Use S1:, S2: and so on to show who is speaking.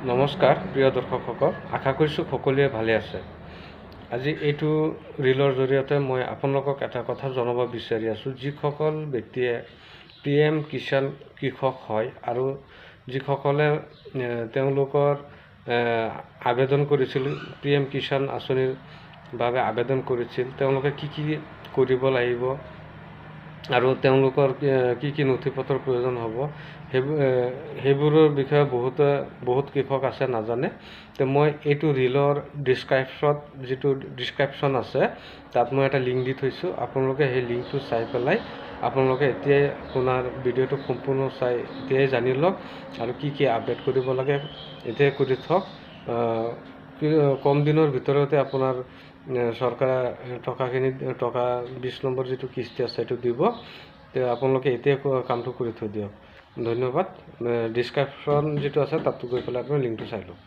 S1: নমস্কাৰ প্ৰিয় দৰ্শকসকল, আশা কৰিছোঁ সকলোৱে ভালে আছে। আজি এইটো ৰিলৰ জৰিয়তে মই আপোনালোকক এটা কথা জনাব বিচাৰি আছোঁ। যিসকল ব্যক্তিয়ে PM কিষাণ কৃষক হয় আৰু যিসকলে তেওঁলোকৰ আবেদন কৰিছিল, PM কিষাণ আঁচনিৰ বাবে আবেদন কৰিছিল, তেওঁলোকে কি কি কৰিব লাগিব আৰু তেওঁলোকৰ কি কি নথিপত্ৰৰ প্ৰয়োজন হ'ব সেইবোৰৰ বিষয়ে বহুত কৃষক আছে নাজানে। তো মই এইটো ৰিলৰ যিটো ডিছক্ৰিপশ্যন আছে তাত মই এটা লিংক দি থৈছোঁ। আপোনালোকে সেই লিংকটো চাই পেলাই আপোনালোকে এতিয়াই আপোনাৰ ভিডিঅ'টো সম্পূৰ্ণ চাই এতিয়াই জানি লওক আৰু কি কি আপডেট কৰিব লাগে এতিয়াই কৰি থওক। কম দিনৰ ভিতৰতে আপোনাৰ চৰকাৰে টকা 20 নম্বৰ যিটো কিস্তি আছে সেইটো দিব। তো আপোনালোকে এতিয়াই কামটো কৰি থৈ দিয়ক। ধন্যবাদ। ডিছক্ৰিপশ্যন যিটো আছে তাতো গৈ পেলাই আপুনি লিংকটো চাই লওক।